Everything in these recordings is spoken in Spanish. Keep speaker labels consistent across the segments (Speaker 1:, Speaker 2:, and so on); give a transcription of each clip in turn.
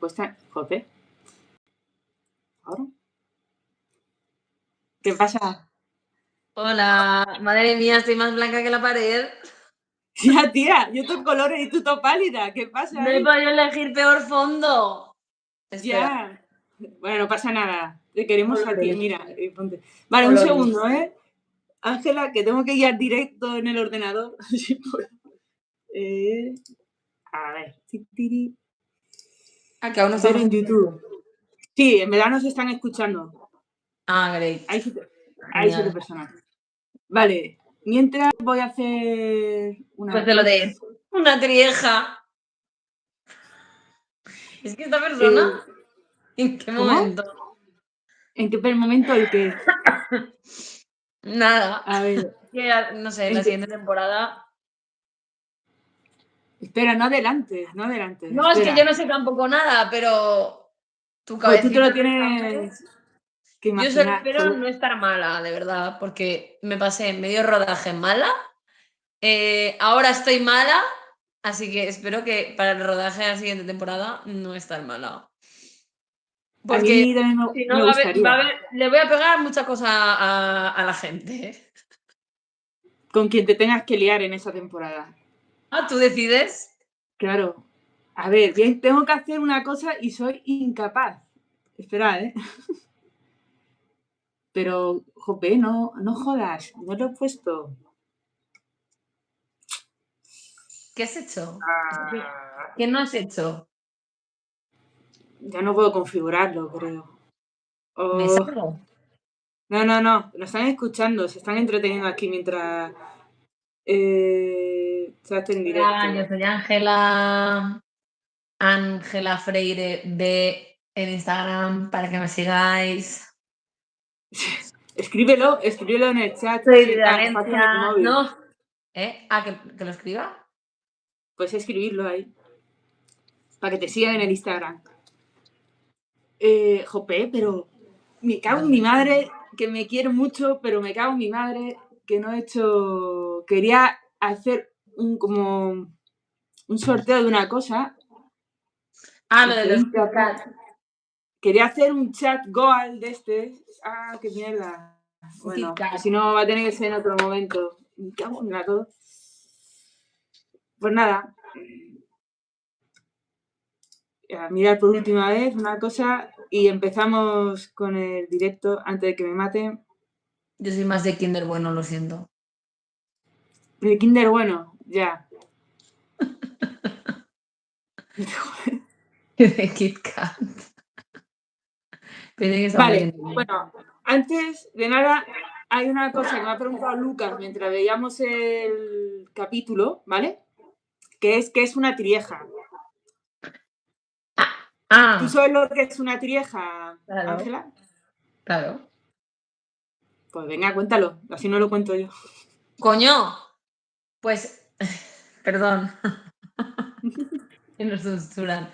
Speaker 1: cuesta... Joder. ¿Ahora? ¿Qué pasa?
Speaker 2: Hola, madre mía, estoy más blanca que la pared.
Speaker 1: Ya, tía, yo tengo colores y tú todo pálida. ¿Qué pasa
Speaker 2: No he
Speaker 1: ahí?
Speaker 2: podido elegir peor fondo. Espera.
Speaker 1: Ya. Bueno, no pasa nada. Te queremos a ti,
Speaker 2: Colores.
Speaker 1: mira. Ponte. Vale, un
Speaker 2: Colores.
Speaker 1: segundo, ¿eh? Ángela, que tengo que guiar directo en el ordenador. A ver.
Speaker 2: Ah, que aún no
Speaker 1: Ver
Speaker 2: estamos
Speaker 1: en YouTube. Sí, en verdad nos están escuchando.
Speaker 2: Ah, great.
Speaker 1: Hay 7
Speaker 2: Genial.
Speaker 1: personas. Vale, mientras voy a hacer una
Speaker 2: Pues te lo
Speaker 1: cosa.
Speaker 2: de una trieja. Es que esta persona, ¿en qué
Speaker 1: ¿Cómo?
Speaker 2: momento?
Speaker 1: ¿En qué momento el qué?
Speaker 2: Nada.
Speaker 1: A ver.
Speaker 2: Que, no sé, la siguiente temporada.
Speaker 1: Espera, no adelantes, no adelantes.
Speaker 2: No, es que yo no sé tampoco nada, pero tu
Speaker 1: Joder, tú te
Speaker 2: cabecita
Speaker 1: lo
Speaker 2: de pensamiento.
Speaker 1: tienes que
Speaker 2: Yo solo
Speaker 1: imaginar.
Speaker 2: espero
Speaker 1: Joder.
Speaker 2: no estar mala, de verdad, porque me pasé medio rodaje mala. Ahora estoy mala, así que espero que para el rodaje de la siguiente temporada no estar mala.
Speaker 1: A
Speaker 2: Porque
Speaker 1: mí también
Speaker 2: si no,
Speaker 1: me gustaría.
Speaker 2: le voy a pegar mucha cosa a la gente.
Speaker 1: Con quien te tengas que liar en esa temporada.
Speaker 2: Ah, ¿tú decides?
Speaker 1: Claro. A ver, bien, tengo que hacer una cosa y soy incapaz. Espera, ¿eh? Pero, jope, no jodas. No lo he puesto.
Speaker 2: ¿Qué has hecho? ¿Qué no has hecho?
Speaker 1: Ya no puedo configurarlo, creo.
Speaker 2: ¿Me
Speaker 1: Oh.
Speaker 2: salgo?
Speaker 1: No. Lo están escuchando. Se están entreteniendo aquí mientras... estás en directo.
Speaker 2: Hola, yo soy Ángela Freire B en Instagram para que me sigáis.
Speaker 1: Escríbelo en el chat.
Speaker 2: Soy
Speaker 1: Sí,
Speaker 2: de
Speaker 1: pásame el
Speaker 2: Valencia.
Speaker 1: móvil.
Speaker 2: No. ¿Que lo escriba?
Speaker 1: Puedes escribirlo ahí. Para que te sigan en el Instagram. Jope, pero me cago en mi madre, que me quiero mucho, pero me cago en mi madre que no he hecho... Quería hacer como un sorteo de una cosa.
Speaker 2: Ah,
Speaker 1: Y
Speaker 2: lo de
Speaker 1: soy
Speaker 2: los
Speaker 1: incapaz. Quería hacer un chat Goal de este. Ah, qué mierda. Bueno,
Speaker 2: KitKat.
Speaker 1: si no va a tener que ser en otro momento. Me cago en la todo. Pues nada. Mirar por última vez una cosa y empezamos con el directo antes de que me maten.
Speaker 2: Yo soy más de Kinder Bueno, lo siento.
Speaker 1: El Kinder bueno, ya.
Speaker 2: De KitKat.
Speaker 1: Vale, bueno, antes de nada, hay una cosa que me ha preguntado Lucas mientras veíamos el capítulo, ¿vale? Que es una trieja. ¿Tú sabes lo que es una trieja, Ángela?
Speaker 2: Claro.
Speaker 1: Pues venga, cuéntalo, así no lo cuento yo.
Speaker 2: Coño, pues, perdón, que nos censuran.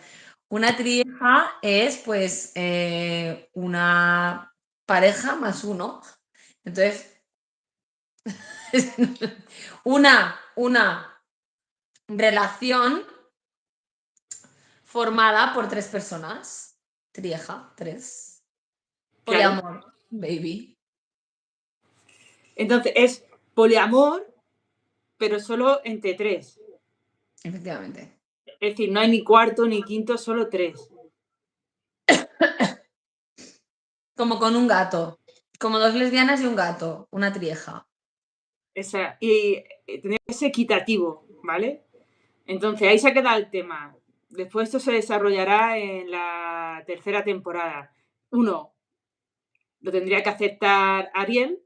Speaker 2: Una trieja es, pues, una pareja más uno. Entonces, una relación formada por 3 personas. Trieja, 3.
Speaker 1: Claro.
Speaker 2: Poliamor, baby.
Speaker 1: Entonces, es poliamor, pero solo entre 3.
Speaker 2: Efectivamente.
Speaker 1: Es decir, no hay ni cuarto ni quinto, solo 3.
Speaker 2: Como con un gato. Como 2 lesbianas y un gato. Una trieja.
Speaker 1: Y tendría que ser equitativo, ¿vale? Entonces, ahí se ha quedado el tema. Después esto se desarrollará en la tercera temporada. 1, lo tendría que aceptar Ariel.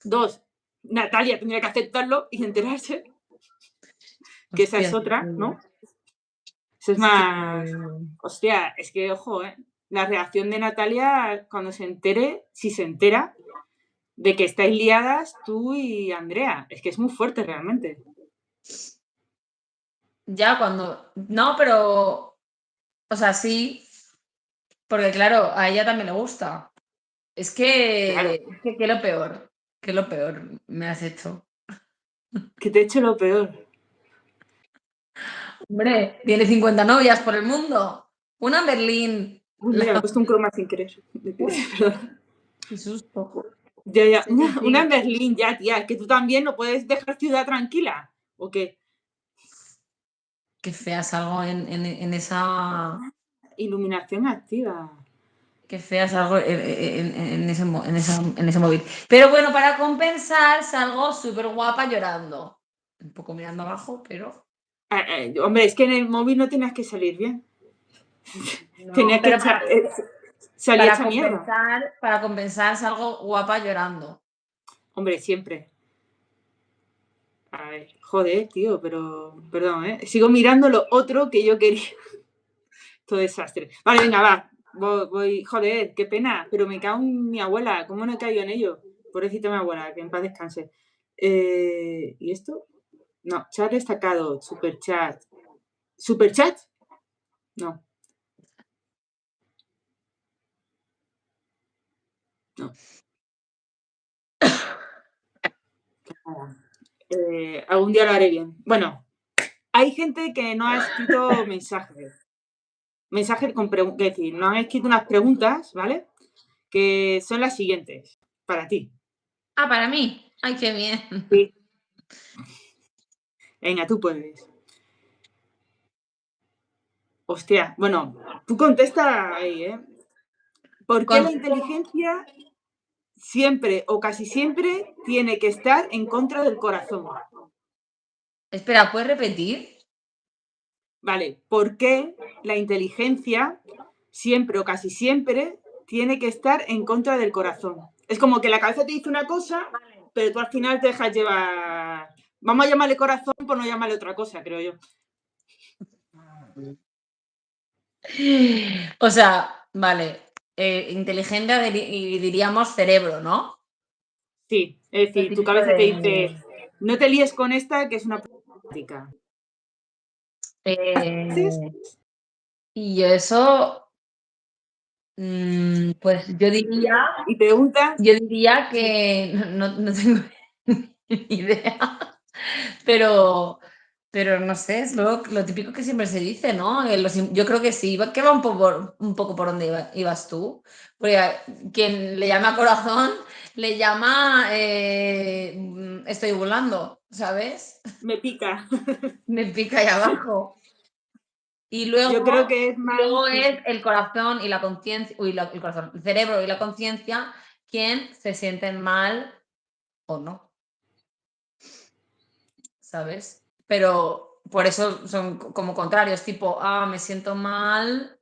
Speaker 1: 2, Natalia tendría que aceptarlo y enterarse. Que esa es otra, ¿no? Eso es más... Hostia, es que, ojo, la reacción de Natalia cuando se entere, si se entera, de que estáis liadas tú y Andrea. Es que es muy fuerte realmente.
Speaker 2: Ya cuando... No, pero... O sea, sí. Porque claro, a ella también le gusta. Es que...
Speaker 1: Claro.
Speaker 2: ¿Qué lo peor? ¿Qué lo peor me has hecho?
Speaker 1: Que te he hecho lo peor.
Speaker 2: Hombre, tiene 50 novias por el mundo. Una Berlín.
Speaker 1: Uy, mira, me he puesto un croma sin querer. Perdón.
Speaker 2: Qué susto.
Speaker 1: Ya.
Speaker 2: Sí, sí,
Speaker 1: Una en
Speaker 2: sí.
Speaker 1: Berlín, ya, tía. Es que tú también no puedes dejar ciudad tranquila. ¿O qué?
Speaker 2: Qué fea salgo en esa.
Speaker 1: Iluminación activa.
Speaker 2: Qué fea salgo en ese móvil. Pero bueno, para compensar, salgo súper guapa llorando. Un poco mirando abajo, pero.
Speaker 1: Hombre, es que en el móvil no tenías que salir bien.
Speaker 2: No,
Speaker 1: Tenías que
Speaker 2: pero
Speaker 1: salir hecha mierda.
Speaker 2: para compensar salgo guapa llorando.
Speaker 1: Hombre, siempre. A ver, joder, tío, pero. Perdón, ¿eh? Sigo mirando lo otro que yo quería. Todo desastre. Vale, venga, va. Voy. Joder, qué pena. Pero me cago en mi abuela. ¿Cómo no he caído en ello? Pobrecita mi abuela, que en paz descanse. ¿Y esto? No, chat destacado. Super chat. ¿Super chat? No. No. Algún día lo haré bien. Bueno, hay gente que no ha escrito mensajes. Mensajes con preguntas. Es decir, no han escrito unas preguntas, ¿vale? Que son las siguientes. Para ti.
Speaker 2: Ah, para mí. Ay, qué bien.
Speaker 1: Sí. Venga, tú puedes. Hostia, bueno, tú contesta ahí, ¿eh? ¿Por qué la inteligencia siempre o casi siempre tiene que estar en contra del corazón?
Speaker 2: Espera, ¿puedes repetir?
Speaker 1: Vale, ¿por qué la inteligencia siempre o casi siempre tiene que estar en contra del corazón? Es como que la cabeza te dice una cosa, pero tú al final te dejas llevar. Vamos a llamarle corazón por no llamarle otra cosa, creo yo.
Speaker 2: O sea, vale. Inteligencia y diríamos cerebro, ¿no?
Speaker 1: Sí, es
Speaker 2: Lo
Speaker 1: decir, tu
Speaker 2: típico
Speaker 1: cabeza te
Speaker 2: de.
Speaker 1: dice, no te líes con esta, que es una práctica. ¿Haces?
Speaker 2: eh, y eso, pues
Speaker 1: Y preguntas,
Speaker 2: yo diría
Speaker 1: sí,
Speaker 2: que no tengo ni idea, pero, pero no sé, es lo típico que siempre se dice, ¿no? Yo creo que sí, que va un poco por donde ibas tú, porque quien le llama corazón, le llama estoy volando, ¿sabes?
Speaker 1: me pica.
Speaker 2: Me pica ahí abajo. Y
Speaker 1: Yo creo
Speaker 2: luego,
Speaker 1: que es más,
Speaker 2: luego es el corazón y la conciencia, el corazón, el cerebro y la conciencia quien se sienten mal o no, ¿sabes? Pero por eso son como contrarios, tipo, me siento mal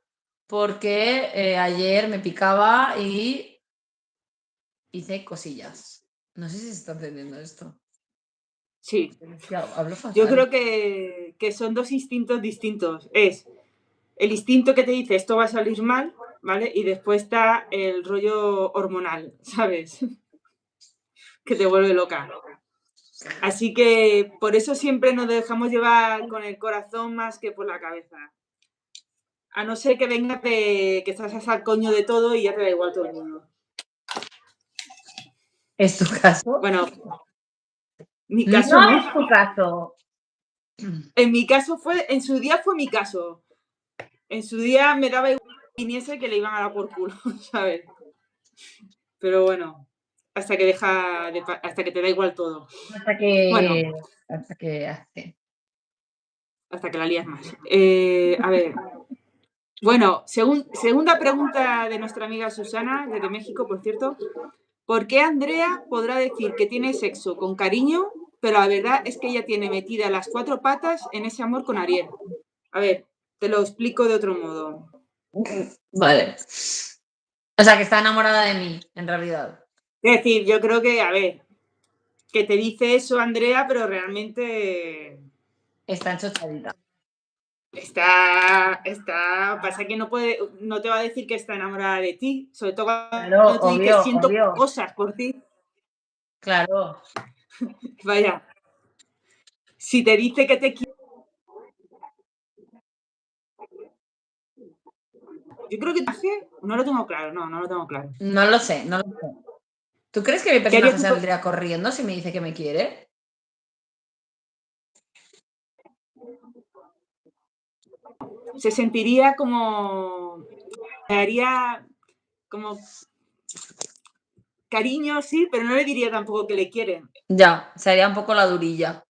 Speaker 2: porque ayer me picaba y hice cosillas. No sé si se está entendiendo esto.
Speaker 1: sí.
Speaker 2: Es que hablo
Speaker 1: Yo
Speaker 2: fatal.
Speaker 1: creo que son dos instintos distintos. Es el instinto que te dice esto va a salir mal, ¿vale? Y después está el rollo hormonal, ¿sabes? Que te vuelve loca. Así que por eso siempre nos dejamos llevar con el corazón más que por la cabeza. A no ser que vengas de que estás hasta el coño de todo y ya te da igual todo el mundo.
Speaker 2: ¿Es tu caso?
Speaker 1: Bueno, mi caso
Speaker 2: No
Speaker 1: no.
Speaker 2: es tu caso.
Speaker 1: En mi caso en su día fue mi caso. En su día me daba igual que viniese que le iban a dar por culo, ¿sabes? Pero bueno, hasta que te da igual todo.
Speaker 2: Hasta
Speaker 1: Bueno,
Speaker 2: que, hasta que hace.
Speaker 1: hasta que la lías más. A ver, bueno, segunda pregunta de nuestra amiga Susana, desde México, por cierto. ¿Por qué Andrea podrá decir que tiene sexo con cariño, pero la verdad es que ella tiene metida las cuatro patas en ese amor con Ariel? A ver, te lo explico de otro modo.
Speaker 2: Vale. O sea, que está enamorada de mí, en realidad.
Speaker 1: Es decir, yo creo que, a ver, que te dice eso Andrea, pero realmente
Speaker 2: Está enchochadita.
Speaker 1: pasa que no te va a decir que está enamorada de ti, sobre todo
Speaker 2: Claro,
Speaker 1: cuando tú dices
Speaker 2: obvio,
Speaker 1: siento
Speaker 2: obvio.
Speaker 1: cosas por ti.
Speaker 2: Claro.
Speaker 1: Vaya, si te dice que te quiere, yo creo que no lo tengo claro, no lo tengo claro.
Speaker 2: No lo sé, no lo sé. ¿Tú crees que mi
Speaker 1: ¿Qué haría
Speaker 2: personaje
Speaker 1: tú?
Speaker 2: saldría corriendo si me dice que me quiere?
Speaker 1: se sentiría como, me haría como cariño, sí, pero no le diría tampoco que le quieren.
Speaker 2: Ya, sería un poco la durilla.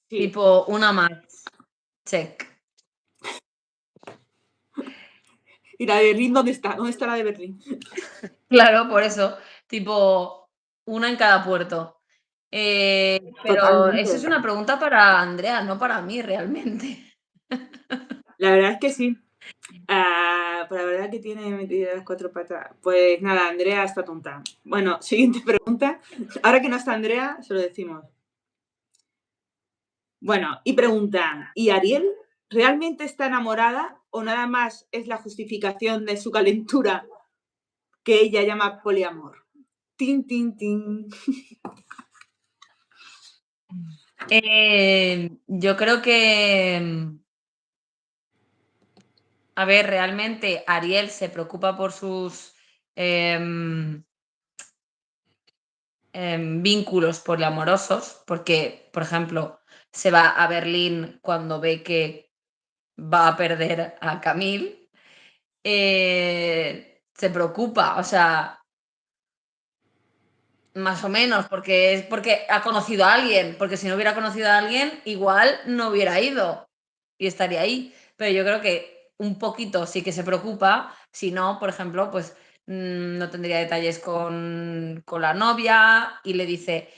Speaker 1: Sí.
Speaker 2: Tipo, una más. Check.
Speaker 1: ¿Y la de Berlín dónde está? ¿Dónde está la de Berlín?
Speaker 2: Claro, por eso. Tipo, una en cada puerto. Pero eso es
Speaker 1: Totalmente.
Speaker 2: una pregunta para Andrea, no para mí realmente.
Speaker 1: La verdad es que sí. Pues la verdad que tiene metidas las 4 patas. Pues nada, Andrea está tonta. Bueno, siguiente pregunta. Ahora que no está Andrea, se lo decimos. Bueno, y preguntan, ¿y Ariel realmente está enamorada o nada más es la justificación de su calentura que ella llama poliamor? Tin, tin, tin.
Speaker 2: Yo creo que, a ver, realmente Ariel se preocupa por sus vínculos poliamorosos, porque, por ejemplo, se va a Berlín cuando ve que va a perder a Camille. Se preocupa, o sea, más o menos, porque es porque ha conocido a alguien, porque si no hubiera conocido a alguien, igual no hubiera ido y estaría ahí. Pero yo creo que un poquito sí que se preocupa, si no, por ejemplo, pues no tendría detalles con la novia y le dice,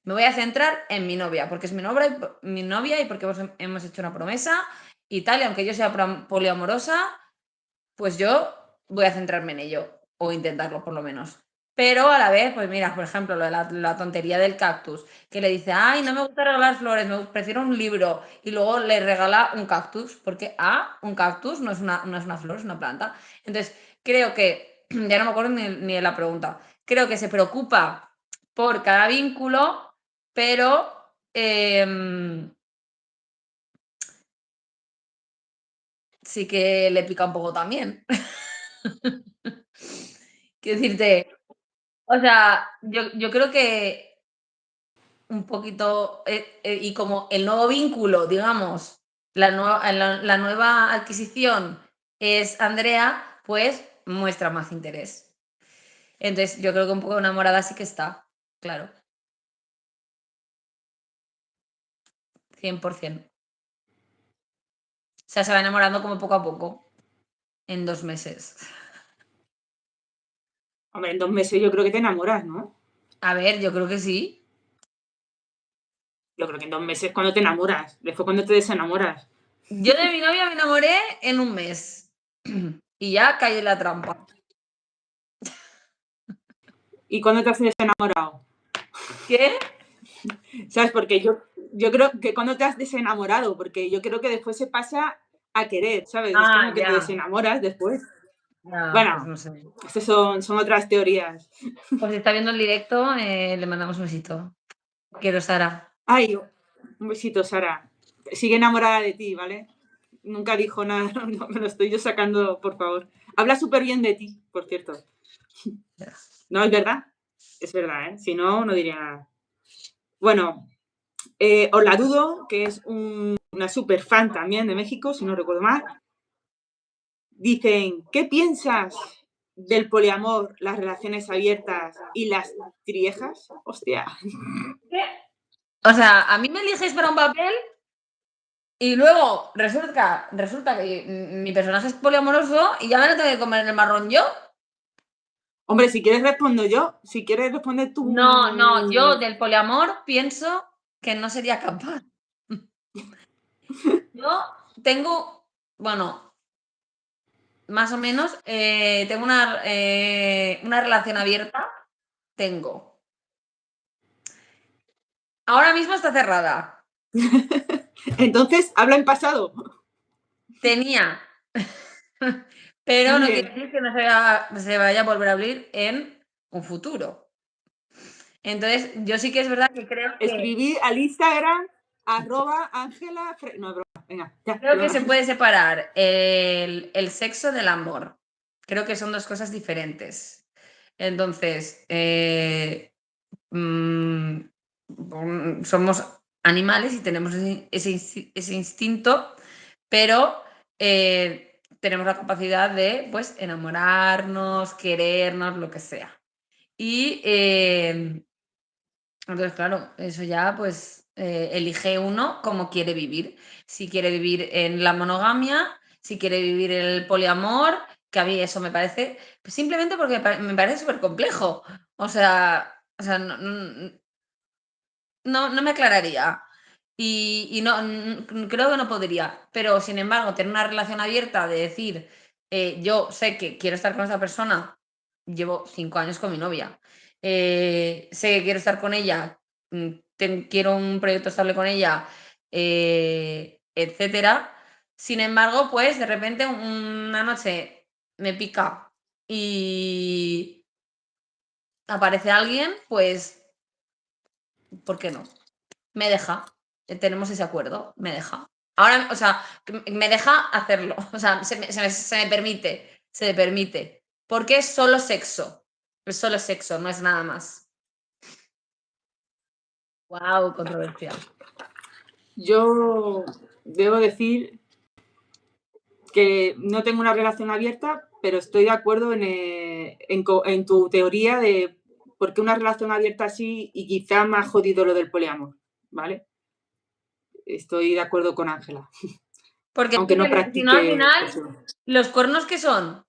Speaker 2: me voy a centrar en mi novia, porque es mi novia y porque hemos hecho una promesa y tal, y aunque yo sea poliamorosa, pues yo voy a centrarme en ello, o intentarlo por lo menos. Pero a la vez, pues mira, por ejemplo, lo de la tontería del cactus, que le dice, ay, no me gusta regalar flores, prefiero un libro, y luego le regala un cactus, porque un cactus no es una flor, es una planta. Entonces, creo que, ya no me acuerdo ni de la pregunta, creo que se preocupa por cada vínculo, pero sí que le pica un poco también. Quiero decirte, o sea, yo creo que un poquito, y como el nuevo vínculo, digamos, la nueva adquisición es Andrea, pues muestra más interés. Entonces, yo creo que un poco enamorada sí que está, claro, 100%. O sea, se va enamorando como poco a poco, en 2 meses.
Speaker 1: Hombre, en 2 meses yo creo que te enamoras, ¿no?
Speaker 2: A ver, yo creo que sí.
Speaker 1: Yo creo que en 2 meses cuando te enamoras, después cuando te desenamoras.
Speaker 2: Yo de mi novia me enamoré en un mes y ya caí en la trampa.
Speaker 1: ¿Y cuándo te has desenamorado?
Speaker 2: ¿Qué?
Speaker 1: ¿Sabes? Porque yo creo que cuando te has desenamorado, porque yo creo que después se pasa a querer, ¿sabes? Es como
Speaker 2: Ah,
Speaker 1: que te
Speaker 2: ya.
Speaker 1: desenamoras después.
Speaker 2: Ya, pues
Speaker 1: Bueno,
Speaker 2: no sé.
Speaker 1: estas son otras teorías.
Speaker 2: Pues si está viendo el directo, le mandamos un besito. Quiero, Sara.
Speaker 1: Ay, un besito, Sara. Sigue enamorada de ti, ¿vale? Nunca dijo nada, no, me lo estoy yo sacando, por favor. Habla súper bien de ti, por cierto. No, es verdad. Es verdad, ¿eh? Si no, no diría nada. Bueno, os la dudo, que es una super fan también de México, si no recuerdo mal. Dicen, ¿qué piensas del poliamor, las relaciones abiertas y las triejas? Hostia.
Speaker 2: ¿Qué? O sea, a mí me eliges para un papel y luego resulta que mi personaje es poliamoroso y ya me lo tengo que comer en el marrón yo.
Speaker 1: Hombre, si quieres respondo yo. Si quieres responder
Speaker 2: No, yo
Speaker 1: tú.
Speaker 2: del poliamor pienso que no sería capaz. Yo tengo, bueno, más o menos, tengo una relación abierta. Tengo. Ahora mismo está cerrada.
Speaker 1: Entonces, habla en pasado.
Speaker 2: Tenía. Pero
Speaker 1: Muy
Speaker 2: no quiere
Speaker 1: bien.
Speaker 2: decir que no se vaya a volver a abrir en un futuro. Entonces, yo sí que es verdad que
Speaker 1: Escribí al Instagram @Ángela. No, es broma. Venga, ya,
Speaker 2: creo que
Speaker 1: perdona.
Speaker 2: se puede separar el sexo del amor. Creo que son dos cosas diferentes. Entonces, somos animales y tenemos ese instinto, pero tenemos la capacidad de, pues, enamorarnos, querernos, lo que sea. Y entonces, claro, eso ya, pues, elige uno cómo quiere vivir. Si quiere vivir en la monogamia, si quiere vivir en el poliamor, que a mí eso me parece, pues, simplemente porque me parece súper complejo. O sea, no me aclararía. Y no, creo que no podría. Pero, sin embargo, tener una relación abierta de decir, yo sé que quiero estar con esa persona, llevo 5 años con mi novia, sé que quiero estar con ella, quiero un proyecto estable con ella, etcétera. Sin embargo, pues de repente una noche me pica y aparece alguien, pues, ¿por qué no? Me deja. Tenemos ese acuerdo, me deja. Ahora, o sea, me deja hacerlo. O sea, se me permite. Se me permite. Porque es solo sexo. Es solo sexo, no es nada más. Wow, controversia.
Speaker 1: Yo debo decir que no tengo una relación abierta, pero estoy de acuerdo en tu teoría de por qué una relación abierta así y quizá más jodido lo del poliamor, ¿vale? Estoy de acuerdo con Ángela,
Speaker 2: Porque
Speaker 1: aunque no
Speaker 2: si no, al
Speaker 1: practique
Speaker 2: final,
Speaker 1: eso.
Speaker 2: ¿los cuernos qué son?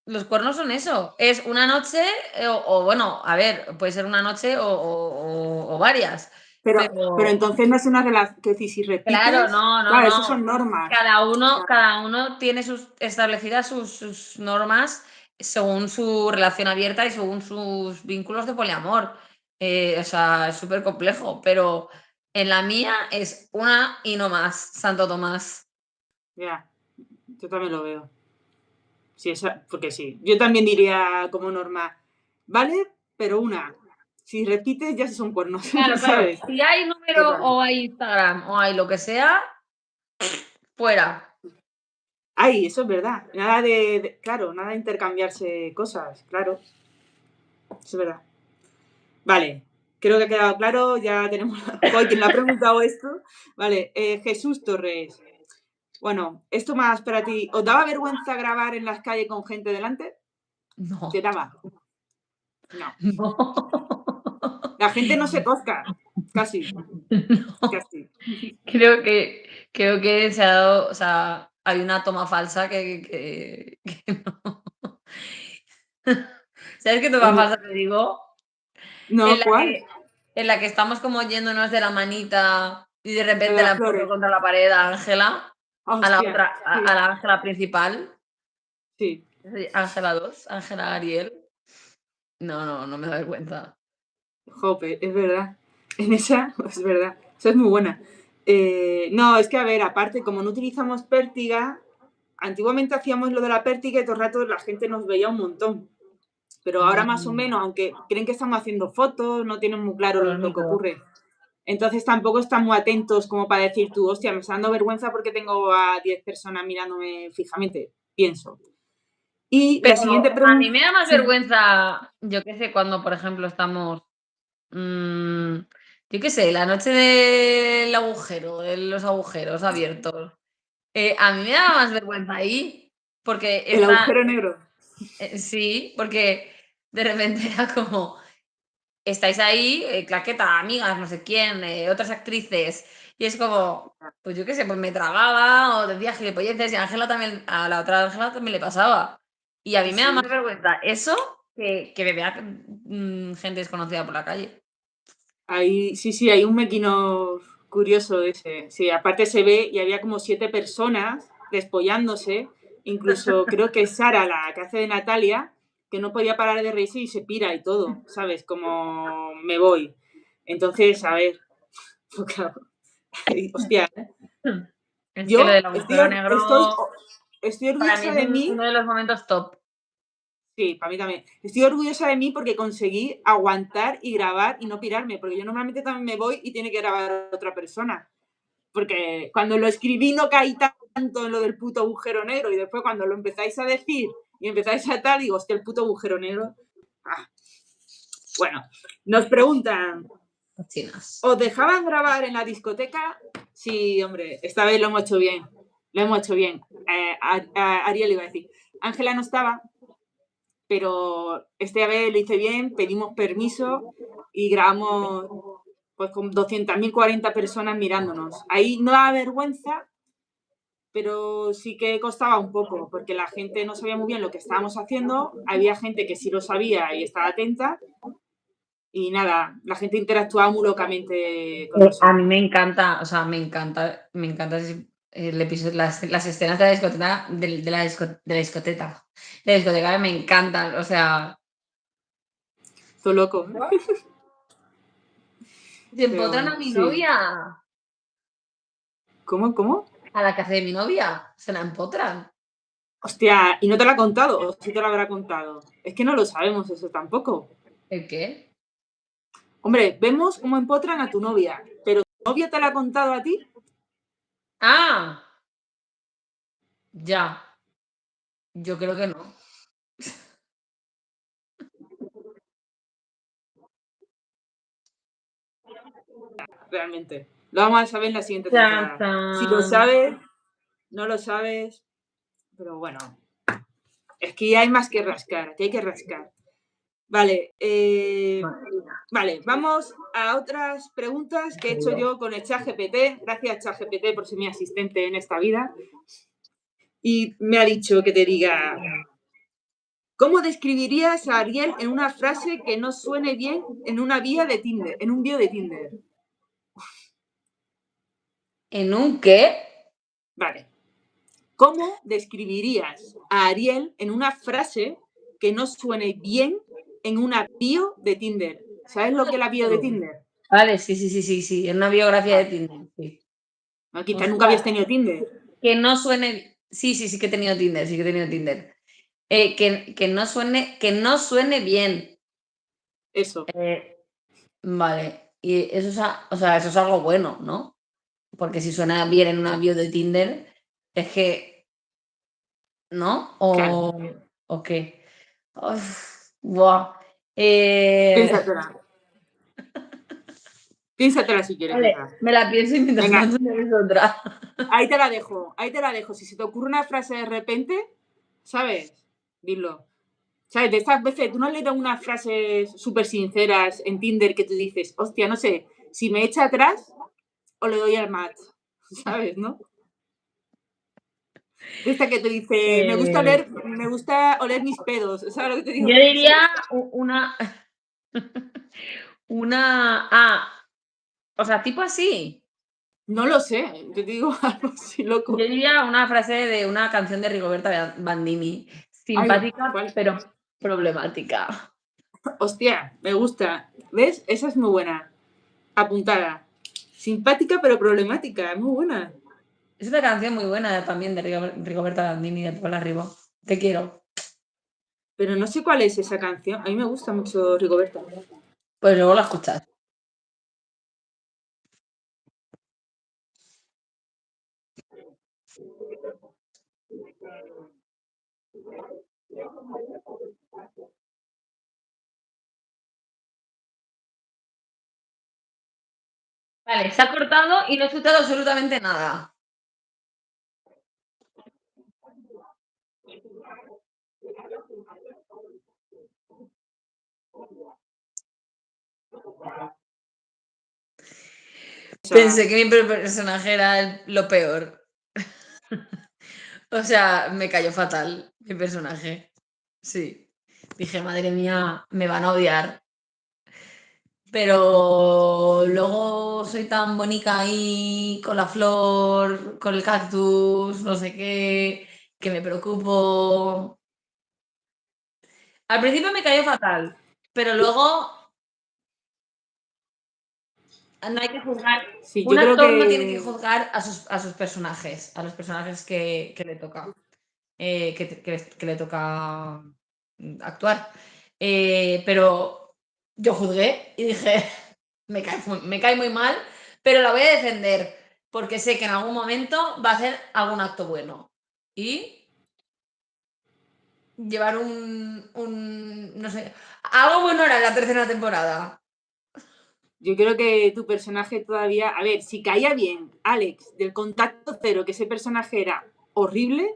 Speaker 2: Los cuernos son eso. Es una noche, o bueno, a ver, puede ser una noche o varias.
Speaker 1: Pero
Speaker 2: Pero
Speaker 1: entonces no es una relación, que si
Speaker 2: claro,
Speaker 1: repites,
Speaker 2: no, no,
Speaker 1: claro, eso
Speaker 2: no.
Speaker 1: son normas. Claro.
Speaker 2: Cada uno tiene establecidas sus normas según su relación abierta y según sus vínculos de poliamor. O sea, es súper complejo, pero en la mía es una y no más, Santo Tomás.
Speaker 1: Ya, yo también lo veo. Sí, porque sí. Yo también diría como norma, vale, pero una. Si repites, ya se son cuernos,
Speaker 2: Claro, claro.
Speaker 1: ¿sabes?
Speaker 2: Si hay número
Speaker 1: Total.
Speaker 2: o hay Instagram o hay lo que sea, fuera.
Speaker 1: Ay, eso es verdad. Nada claro, nada de intercambiarse cosas, claro. Eso es verdad. Vale, creo que ha quedado claro. Ya tenemos. Joder, ¿quién le ha preguntado esto? Vale, Jesús Torres. Bueno, esto más para ti. ¿Os daba vergüenza grabar en las calles con gente delante? ¿Te
Speaker 2: No,
Speaker 1: daba? No.
Speaker 2: no.
Speaker 1: La gente no se cosca. Casi,
Speaker 2: No.
Speaker 1: casi.
Speaker 2: Creo que se ha dado, o sea, hay una toma falsa que no. ¿Sabes qué toma
Speaker 1: En-
Speaker 2: falsa te digo? En
Speaker 1: No,
Speaker 2: la
Speaker 1: ¿cuál?
Speaker 2: que en la que estamos como yéndonos de la manita y de
Speaker 1: La de
Speaker 2: repente la
Speaker 1: las
Speaker 2: empujo
Speaker 1: flores.
Speaker 2: contra la pared a Ángela,
Speaker 1: Ah,
Speaker 2: a la
Speaker 1: hostia.
Speaker 2: otra, a
Speaker 1: Sí,
Speaker 2: la Ángela principal,
Speaker 1: sí.
Speaker 2: Ángela 2, Ángela Ariel. No me da vergüenza.
Speaker 1: Jope, es verdad. En esa, es verdad. Esa es muy buena. No, es que a ver, aparte, como no utilizamos pértiga, antiguamente hacíamos lo de la pértiga y todo el rato la gente nos veía un montón. Pero ahora más o
Speaker 2: Mm,
Speaker 1: menos, aunque creen que estamos haciendo fotos, no tienen muy claro
Speaker 2: por los
Speaker 1: lo que
Speaker 2: micros.
Speaker 1: ocurre. Entonces tampoco están muy atentos como para decir tú, hostia, me está dando vergüenza porque tengo a 10 personas mirándome fijamente, pienso. Y la
Speaker 2: Pero
Speaker 1: siguiente
Speaker 2: a mí
Speaker 1: pregunta,
Speaker 2: me da más
Speaker 1: sí,
Speaker 2: vergüenza, yo qué sé, cuando, por ejemplo, estamos, mm, yo qué sé, la noche del agujero, de los agujeros abiertos. A mí me da más vergüenza ahí, porque
Speaker 1: el agujero negro.
Speaker 2: sí, porque de repente era como, estáis ahí, claqueta, amigas, no sé quién, otras actrices, y es como, pues yo qué sé, pues me tragaba o decía gilipolleces y a Ángela también, a la otra Ángela también le pasaba. Y a mí
Speaker 1: Sí,
Speaker 2: me da más
Speaker 1: sí.
Speaker 2: vergüenza eso que me vea gente desconocida por la calle.
Speaker 1: Ahí, sí, sí, hay un mequino curioso de ese. Sí, aparte se ve y había como 7 personas despollándose. Incluso creo que Sara, la que hace de Natalia, que no podía parar de reírse y se pira y todo, ¿sabes? Como me voy. Entonces, a ver, pues claro, hostia,
Speaker 2: Es que lo
Speaker 1: yo
Speaker 2: del agujero negro
Speaker 1: estoy
Speaker 2: para mí
Speaker 1: orgullosa
Speaker 2: es
Speaker 1: de
Speaker 2: uno
Speaker 1: mí.
Speaker 2: de los momentos top.
Speaker 1: Sí, para mí también. Estoy orgullosa de mí porque conseguí aguantar y grabar y no pirarme, porque yo normalmente también me voy y tiene que grabar otra persona. Porque cuando lo escribí no caí tanto en lo del puto agujero negro y después cuando lo empezáis a decir y empezáis a tal, digo, hostia, el puto agujero negro. Ah. Bueno, nos preguntan,
Speaker 2: Chinas.
Speaker 1: ¿Os dejaban grabar en la discoteca? Sí, hombre, esta vez lo hemos hecho bien. Lo hemos hecho bien. Ariel iba a decir. Ángela no estaba, pero esta vez lo hice bien, pedimos permiso y grabamos pues con 200.040 personas mirándonos. Ahí no da vergüenza, pero sí que costaba un poco, porque la gente no sabía muy bien lo que estábamos haciendo, había gente que sí lo sabía y estaba atenta, y nada, la gente interactuaba muy locamente con
Speaker 2: A
Speaker 1: nosotros.
Speaker 2: mí me encanta, o sea, me encanta el episodio, las escenas de la discoteca, de la discoteca. De la discoteca me encantan, o sea,
Speaker 1: Todo loco, ¿eh?
Speaker 2: se
Speaker 1: Pero
Speaker 2: empotran a
Speaker 1: bueno,
Speaker 2: mi
Speaker 1: sí.
Speaker 2: novia,
Speaker 1: ¿Cómo, cómo?
Speaker 2: a la casa de mi novia, se la empotran.
Speaker 1: Hostia, ¿y no te lo ha contado? ¿O sí te lo habrá contado? Es que no lo sabemos eso tampoco.
Speaker 2: ¿El qué?
Speaker 1: Hombre, vemos cómo empotran a tu novia, pero ¿tu novia te lo ha contado a ti?
Speaker 2: Ah, ya, yo creo que no.
Speaker 1: Realmente. Lo vamos a saber en la siguiente
Speaker 2: Tan,
Speaker 1: temporada. Si lo
Speaker 2: tan.
Speaker 1: sabes, no lo sabes, pero bueno, es que hay más que rascar, que hay que rascar. Vale, vale, vamos a otras preguntas que he hecho yo con el ChatGPT. Gracias, ChatGPT, por ser mi asistente en esta vida. Y me ha dicho que te diga, ¿cómo describirías a Ariel en una frase que no suene bien en una vía de Tinder, en un bio de Tinder?
Speaker 2: ¿En un qué?
Speaker 1: Vale. ¿Cómo describirías a Ariel en una frase que no suene bien en una bio de Tinder? ¿Sabes lo que es la bio de Tinder?
Speaker 2: Vale, sí, sí, sí, sí, sí, en una biografía de
Speaker 1: Vale.
Speaker 2: Tinder, sí.
Speaker 1: No, quizás nunca
Speaker 2: Ostras,
Speaker 1: habías tenido Tinder.
Speaker 2: que no suene. Sí, sí, sí que he tenido Tinder, sí que he tenido Tinder. Que no suene bien.
Speaker 1: Eso.
Speaker 2: Eh, vale. Y eso es, o sea, eso es algo bueno, ¿no? Porque si suena bien en una bio de Tinder, es que, ¿no?
Speaker 1: Claro.
Speaker 2: O qué. Uf, buah. Eh,
Speaker 1: Piénsatela. Piénsatela si quieres
Speaker 2: vale,
Speaker 1: esa.
Speaker 2: me la pienso y mientras
Speaker 1: Venga,
Speaker 2: tanto me otra.
Speaker 1: ahí te la dejo. Ahí te la dejo. Si se te ocurre una frase de repente, ¿sabes? Dilo. ¿Sabes? De estas veces, tú no has leído unas frases súper sinceras en Tinder que tú dices, hostia, no sé, si me echa atrás o le doy al match, ¿sabes? ¿No? De esta que te dice,
Speaker 2: Eh,
Speaker 1: me gusta oler mis pedos, ¿sabes lo que te
Speaker 2: yo
Speaker 1: digo?
Speaker 2: diría
Speaker 1: ¿Sabes?
Speaker 2: una, una, o sea, tipo así.
Speaker 1: No lo sé, yo te digo algo así
Speaker 2: Yo
Speaker 1: loco.
Speaker 2: diría una frase de una canción de Rigoberta Bandini,
Speaker 1: Ay,
Speaker 2: simpática
Speaker 1: ¿cuál?
Speaker 2: pero problemática.
Speaker 1: Hostia, me gusta. ¿Ves? Esa es muy buena. Apuntada. Simpática pero problemática, muy buena.
Speaker 2: Es una canción muy buena también de Rigoberta Bandini, de Paula Ribó. Te quiero.
Speaker 1: Pero no sé cuál es esa canción. A mí me gusta mucho Rigoberta.
Speaker 2: Pues luego la escuchas. Vale, se ha cortado y no he escuchado absolutamente nada.
Speaker 1: O sea,
Speaker 2: Pensé que mi personaje era lo peor. O sea, me cayó fatal mi personaje. Sí. Dije, madre mía, me van a odiar. Pero luego soy tan bonita ahí con la flor, con el cactus, no sé qué, que me preocupo. Al principio me cayó fatal, pero luego no hay que juzgar.
Speaker 1: sí, yo
Speaker 2: Un
Speaker 1: creo
Speaker 2: actor no tiene que
Speaker 1: que.
Speaker 2: juzgar a sus personajes, a los personajes que le toca, que le toca actuar. Pero yo juzgué y dije, me cae muy mal, pero la voy a defender porque sé que en algún momento va a hacer algún acto bueno. Y llevar no sé, algo bueno era la tercera temporada.
Speaker 1: Yo creo que tu personaje todavía. A ver, si caía bien Alex del Contacto Cero, que ese personaje era horrible,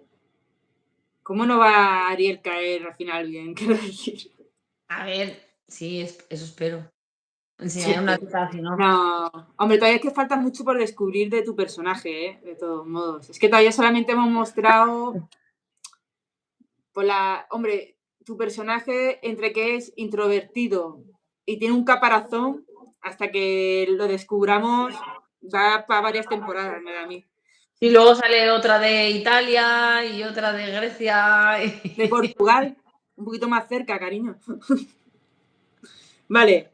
Speaker 1: ¿cómo no va Ariel caer al final bien? Quiero decir.
Speaker 2: A ver, sí, eso espero.
Speaker 1: Sí.
Speaker 2: Enseñar una teta así, ¿no?
Speaker 1: No, hombre, todavía es que falta mucho por descubrir de tu personaje, ¿eh? De todos modos. Es que todavía solamente hemos mostrado hombre, tu personaje entre que es introvertido y tiene un caparazón, hasta que lo descubramos, va para varias temporadas, me da a mí.
Speaker 2: Y luego sale otra de Italia y otra de Grecia.
Speaker 1: De Portugal, un poquito más cerca, cariño. Vale.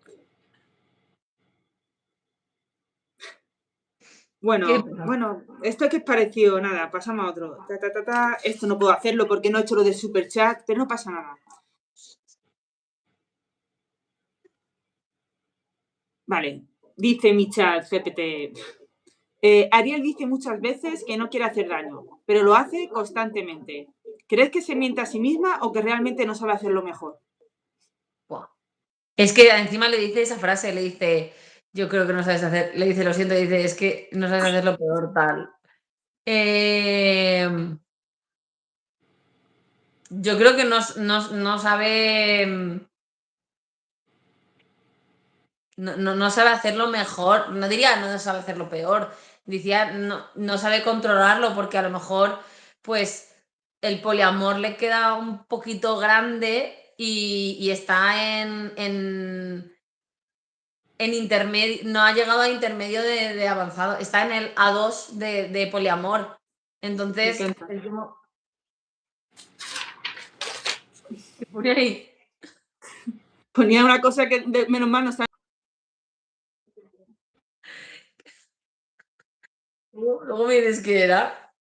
Speaker 1: Bueno, esto que es parecido, nada, pasamos a otro. Esto no puedo hacerlo porque no he hecho lo de super chat, pero no pasa nada. Vale, dice mi chat GPT. Ariel dice muchas veces que no quiere hacer daño, pero lo hace constantemente. ¿Crees que se miente a sí misma o que realmente no sabe hacerlo mejor?
Speaker 2: Es que encima le dice esa frase, le dice, yo creo que no sabes hacer, le dice, lo siento, dice, es que no sabes hacer lo peor, tal. Yo creo que no sabe. No sabe hacerlo mejor, no diría no sabe hacerlo peor, decía no sabe controlarlo porque a lo mejor pues el poliamor le queda un poquito grande y está en intermedio, no ha llegado a intermedio de avanzado, está en el A2 de poliamor. Entonces, es como... ¿Qué pone ahí?
Speaker 1: Ponía una cosa que menos mal no está.
Speaker 2: Luego me dices que era.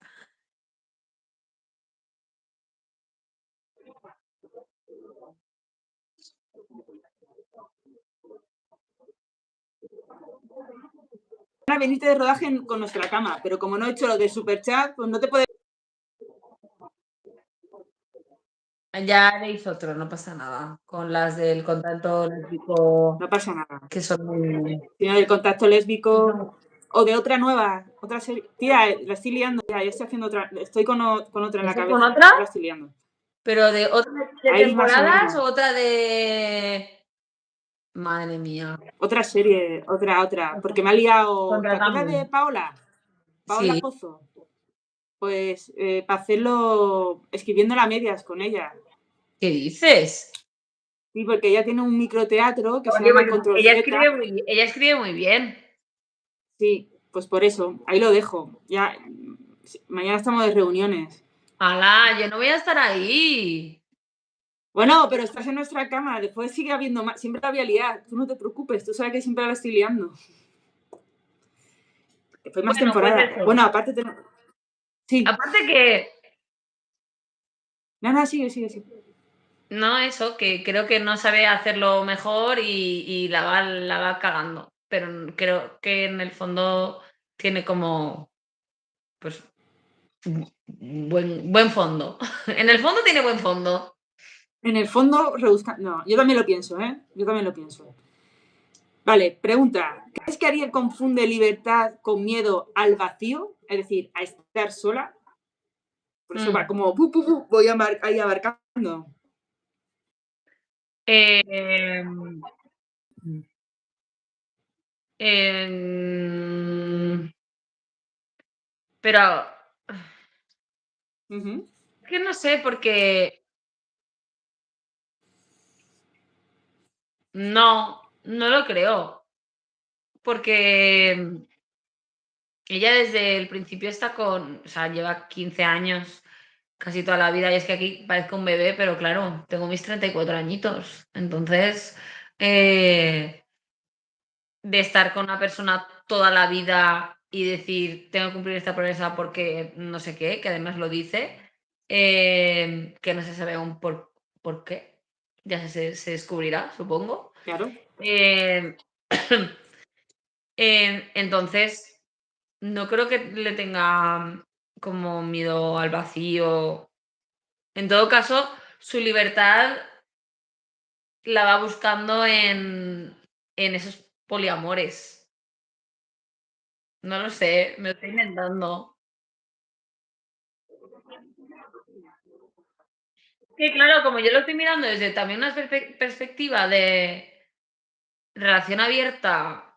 Speaker 1: Van a venirte de rodaje con nuestra cama, pero como no he hecho lo de super chat, pues no te puedes.
Speaker 2: Ya le hizo otro, no pasa nada. Con las del contacto lésbico,
Speaker 1: No pasa nada.
Speaker 2: que son muy...
Speaker 1: Sino del contacto lésbico o de otra nueva, otra serie. Tía, la estoy liando ya, yo estoy haciendo otra, estoy con otra en la
Speaker 2: ¿Estoy
Speaker 1: cabeza.
Speaker 2: con otra?
Speaker 1: La estoy liando.
Speaker 2: ¿Pero de otra de
Speaker 1: Ahí más o
Speaker 2: temporadas
Speaker 1: menos.
Speaker 2: o otra de...? Madre mía.
Speaker 1: Otra serie, otra. Porque me ha liado. ¿Te acuerdas
Speaker 2: Contratame.
Speaker 1: de Paola? Paola
Speaker 2: Sí.
Speaker 1: Pozo. Pues para hacerlo escribiendo a medias con ella.
Speaker 2: ¿Qué dices?
Speaker 1: Sí, porque ella tiene un microteatro que se
Speaker 2: Oye,
Speaker 1: llama
Speaker 2: pues
Speaker 1: Control
Speaker 2: ella
Speaker 1: Z.
Speaker 2: escribe muy bien.
Speaker 1: Sí, pues por eso, ahí lo dejo. Ya, mañana estamos de reuniones.
Speaker 2: ¡Hala! Yo no voy a estar ahí.
Speaker 1: Bueno, pero estás en nuestra cama, después sigue habiendo más. Siempre la voy a liar, tú no te preocupes, tú sabes que siempre la estoy liando. Después más
Speaker 2: Bueno, pues
Speaker 1: temporada.
Speaker 2: eso.
Speaker 1: Bueno, aparte Sí.
Speaker 2: Aparte que...
Speaker 1: Nada, sigue.
Speaker 2: No, eso, que creo que no sabe hacerlo mejor y la va cagando. Pero creo que en el fondo tiene como, pues, buen fondo. En el fondo tiene buen fondo.
Speaker 1: En el fondo, rebusca. No, yo también lo pienso, ¿eh? Yo también lo pienso. Vale, pregunta. ¿Crees que Ariel confunde libertad con miedo al vacío? Es decir, a estar sola. Por eso va como, voy ahí abarcando.
Speaker 2: Em, em, pero
Speaker 1: Ujú.
Speaker 2: que no sé, porque no lo creo. Porque ella desde el principio está o sea, lleva 15 años, casi toda la vida, y es que aquí parezco un bebé, pero claro, tengo mis 34 añitos. Entonces, de estar con una persona toda la vida y decir, tengo que cumplir esta promesa porque no sé qué, que además lo dice, que no se sabe aún por qué, ya se descubrirá, supongo.
Speaker 1: Claro.
Speaker 2: Eh, entonces, no creo que le tenga como miedo al vacío. En todo caso, su libertad la va buscando en esos poliamores. No lo sé, me lo estoy inventando. Que claro, como yo lo estoy mirando desde también una perspectiva de relación abierta,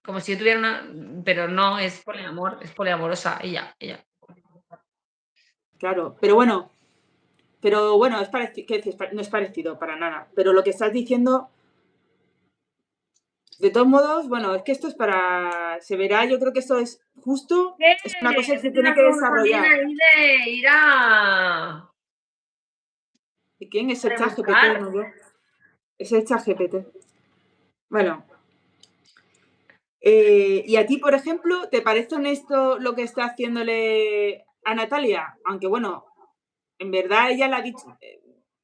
Speaker 2: como si yo tuviera una, pero no, es poliamor, es poliamorosa, ella.
Speaker 1: Claro, pero bueno, es parecido, no es parecido para nada. Pero lo que estás diciendo, de todos modos, bueno, es que esto es para, se verá, yo creo que esto es justo,
Speaker 2: ¿Qué?
Speaker 1: es una cosa que
Speaker 2: Que
Speaker 1: se
Speaker 2: es una
Speaker 1: tiene que
Speaker 2: forma también
Speaker 1: desarrollar.
Speaker 2: ahí de ir
Speaker 1: ¿Y quién es
Speaker 2: a
Speaker 1: el chat GPT?
Speaker 2: rebuscar.
Speaker 1: No, yo. Es el chat GPT. Bueno, y a ti, por ejemplo, ¿te parece honesto lo que está haciéndole a Natalia? Aunque bueno, en verdad ella la ha dicho,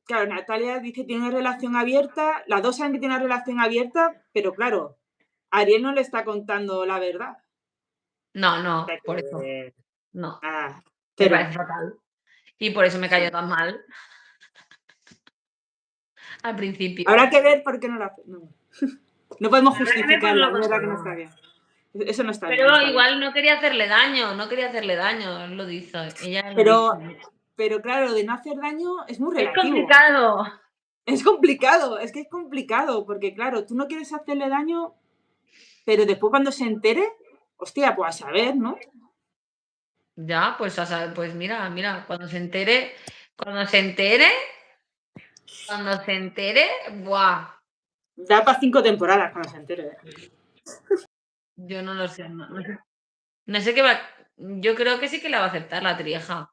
Speaker 1: claro, Natalia dice que tiene una relación abierta, las dos saben que tiene una relación abierta, pero claro, Ariel no le está contando la verdad.
Speaker 2: No,
Speaker 1: O sea
Speaker 2: no, por eso,
Speaker 1: que,
Speaker 2: no,
Speaker 1: nada,
Speaker 2: me
Speaker 1: cero.
Speaker 2: parece fatal. Y por eso me
Speaker 1: Sí.
Speaker 2: cayó tan mal al principio.
Speaker 1: Habrá que ver por qué no la hace. No, no podemos
Speaker 2: Habrá que ver por
Speaker 1: justificarla,
Speaker 2: lo
Speaker 1: es
Speaker 2: que
Speaker 1: verdad que no
Speaker 2: pasó.
Speaker 1: está bien. Eso no está bien, no
Speaker 2: Pero
Speaker 1: está bien.
Speaker 2: igual no quería hacerle daño, no quería hacerle daño, él lo dice, ella lo dice.
Speaker 1: Pero, pero claro, de no hacer daño es muy
Speaker 2: Es
Speaker 1: relativo.
Speaker 2: complicado.
Speaker 1: Es complicado, es que es complicado, porque claro, tú no quieres hacerle daño, pero después cuando se entere, hostia, pues a saber, ¿no?
Speaker 2: Ya, pues a saber, pues mira, cuando se entere, ¡buah!
Speaker 1: Da para 5 temporadas cuando se entere.
Speaker 2: Yo no lo sé, no sé qué va. Yo creo que sí que la va a aceptar la trieja.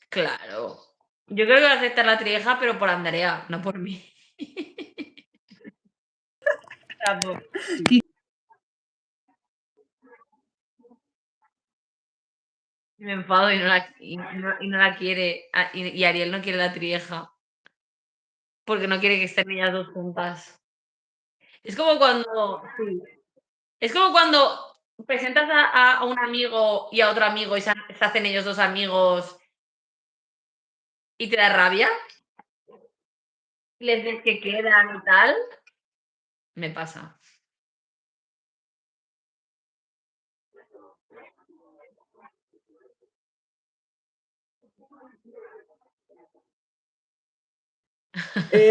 Speaker 2: Claro. Yo creo que va a aceptar la trieja, pero por Andrea, no por mí. Tampoco. Me enfado y no la quiere. Y Ariel no quiere la trieja, porque no quiere que estén ellas dos juntas. Es como cuando. Sí. Es como cuando presentas a un amigo y a otro amigo y se hacen ellos dos amigos y te da rabia, les ves que quedan y tal. Me pasa.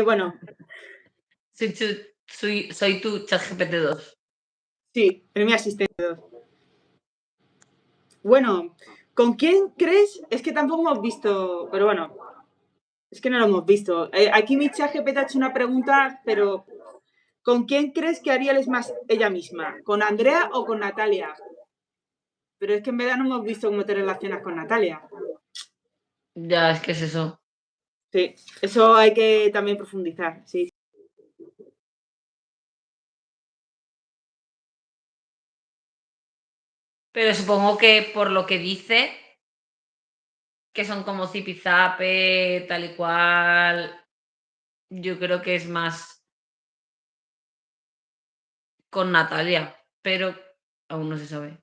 Speaker 1: Bueno,
Speaker 2: Soy tu ChatGPT 2.
Speaker 1: sí, es mi asistente. Bueno, ¿con quién crees? Es que tampoco hemos visto, pero bueno, es que no lo hemos visto. Aquí mi chat GPT ha hecho una pregunta, pero ¿con quién crees que Ariel es más ella misma? ¿Con Andrea o con Natalia? Pero es que en verdad no hemos visto cómo te relacionas con Natalia.
Speaker 2: Ya, es que es eso.
Speaker 1: Sí, eso hay que también profundizar, sí.
Speaker 2: Pero supongo que por lo que dice, que son como zipizape, tal y cual, yo creo que es más con Natalia, pero aún no se sabe.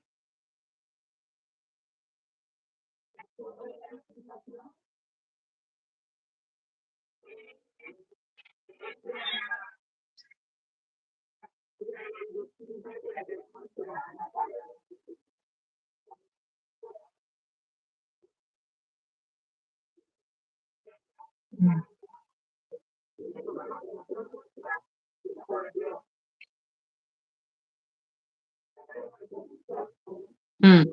Speaker 2: Mm.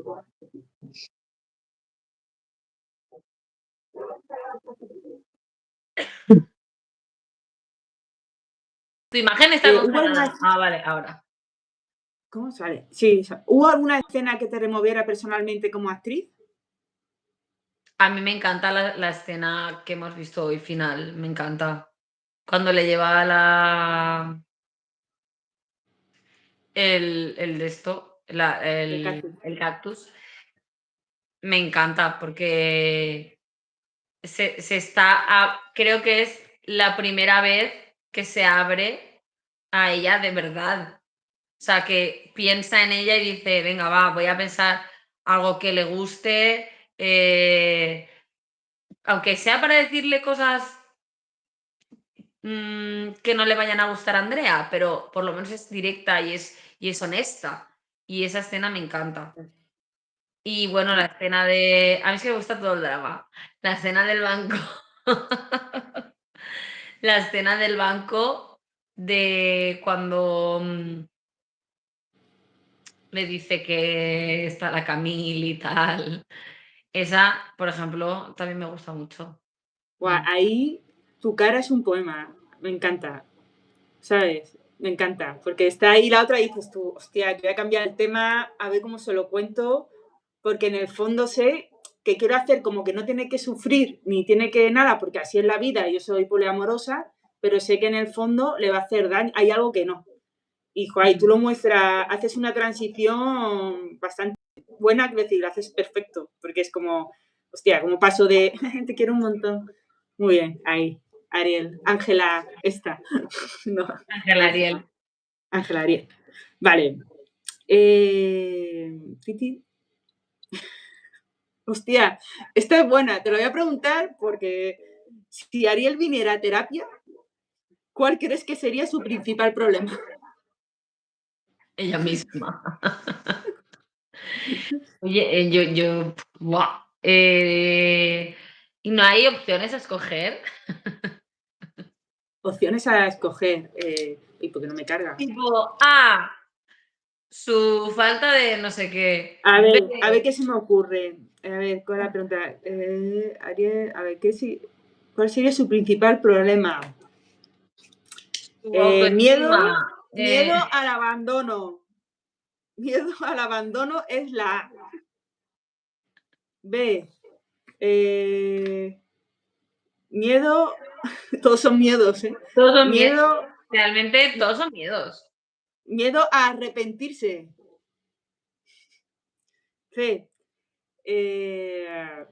Speaker 2: Tu imagen está
Speaker 1: ¿Hubo alguna,
Speaker 2: congelada. Ah, vale, ahora.
Speaker 1: ¿cómo sale? Sí, ¿hubo alguna escena que te removiera personalmente como actriz?
Speaker 2: A mí me encanta la escena que hemos visto hoy final, me encanta. Cuando le lleva el de esto,
Speaker 1: De casting.
Speaker 2: el cactus, me encanta porque creo que es la primera vez que se abre a ella de verdad. O sea, que piensa en ella y dice, venga, va, voy a pensar algo que le guste, aunque sea para decirle cosas que no le vayan a gustar a Andrea, pero por lo menos es directa y es honesta. Y esa escena me encanta. Y bueno, la escena de... A mí sí me gusta todo el drama. La escena del banco. La escena del banco de cuando le dice que está la Camille y tal. Esa, por ejemplo, también me gusta mucho.
Speaker 1: Guau, ahí tu cara es un poema. Me encanta. ¿Sabes? Me encanta. Porque está ahí la otra y dices tú, hostia, voy a cambiar el tema, a ver cómo se lo cuento, porque en el fondo sé que quiero hacer como que no tiene que sufrir ni tiene que nada, porque así es la vida, yo soy poliamorosa, pero sé que en el fondo le va a hacer daño, hay algo que no. Y joder, tú lo muestras, haces una transición bastante buena, es decir, lo haces perfecto, porque es como, hostia, como paso de te quiero un montón. Muy bien, ahí, Ariel, Ángela, esta. No,
Speaker 2: Ángel Ariel.
Speaker 1: Ángela Ariel. Vale. Titi. Hostia, esta es buena, te lo voy a preguntar porque si Ariel viniera a terapia, ¿cuál crees que sería su principal problema?
Speaker 2: Ella misma. Oye, ¡buah! ¿Y no hay opciones a escoger?
Speaker 1: Opciones a escoger. ¿Y por qué no me carga?
Speaker 2: Tipo, A, su falta de no sé qué. B,
Speaker 1: A ver qué se me ocurre. A ver, ¿cuál es la pregunta? Ariel, a ver, ¿cuál sería su principal problema?
Speaker 2: su autoestima.
Speaker 1: Miedo al abandono. Miedo al abandono es la A. B. Miedo, todos son miedos, ¿eh?
Speaker 2: Todos son miedos.
Speaker 1: Miedo,
Speaker 2: Realmente todos son miedos.
Speaker 1: miedo a arrepentirse. C. Eh,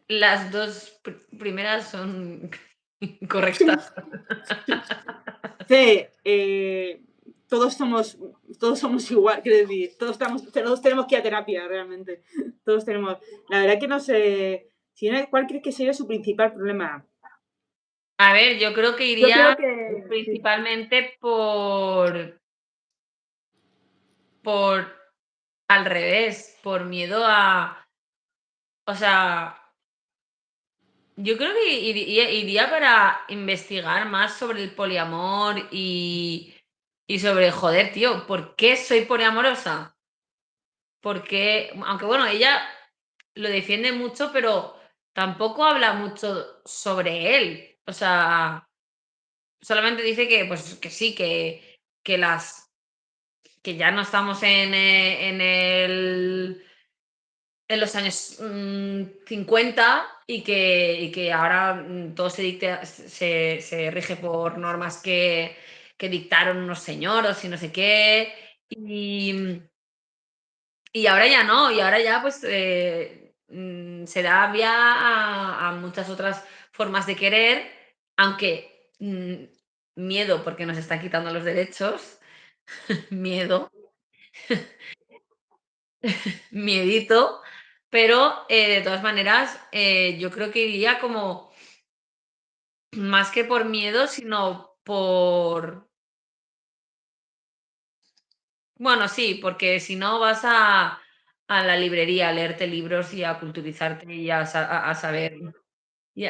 Speaker 2: Las dos primeras son correctas.
Speaker 1: C. Todos somos igual, quiero decir, todos tenemos que ir a terapia, realmente. Todos tenemos. La verdad que no sé. ¿Cuál crees que sería su principal problema?
Speaker 2: A ver, yo creo que
Speaker 1: Yo
Speaker 2: iría
Speaker 1: creo que sí.
Speaker 2: principalmente por al revés, por miedo a, o sea, yo creo que iría para investigar más sobre el poliamor y sobre, joder, tío, ¿por qué soy poliamorosa? Porque, aunque bueno, ella lo defiende mucho, pero tampoco habla mucho sobre él. O sea, solamente dice que, pues, que sí, que las que ya no estamos en los años 50 y que ahora todo se rige por normas que dictaron unos señoros y no sé qué. Y, y ahora ya no, y ahora ya pues se da vía a muchas otras formas de querer, aunque miedo porque nos está quitando los derechos, miedo, miedito, pero de todas maneras yo creo que iría como más que por miedo, sino por... Bueno, sí, porque si no vas a la librería a leerte libros y a culturizarte y a saber, y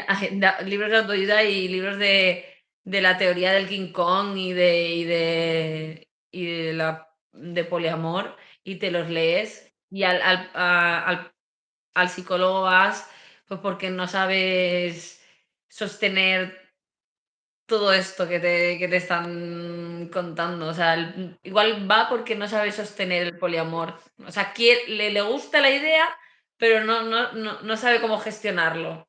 Speaker 2: libros de autoayuda y libros de la teoría del King Kong de poliamor y te los lees y al psicólogo vas pues porque no sabes sostener todo esto que te están contando. O sea, igual va porque no sabe sostener el poliamor. O sea, le gusta la idea, pero no sabe cómo gestionarlo.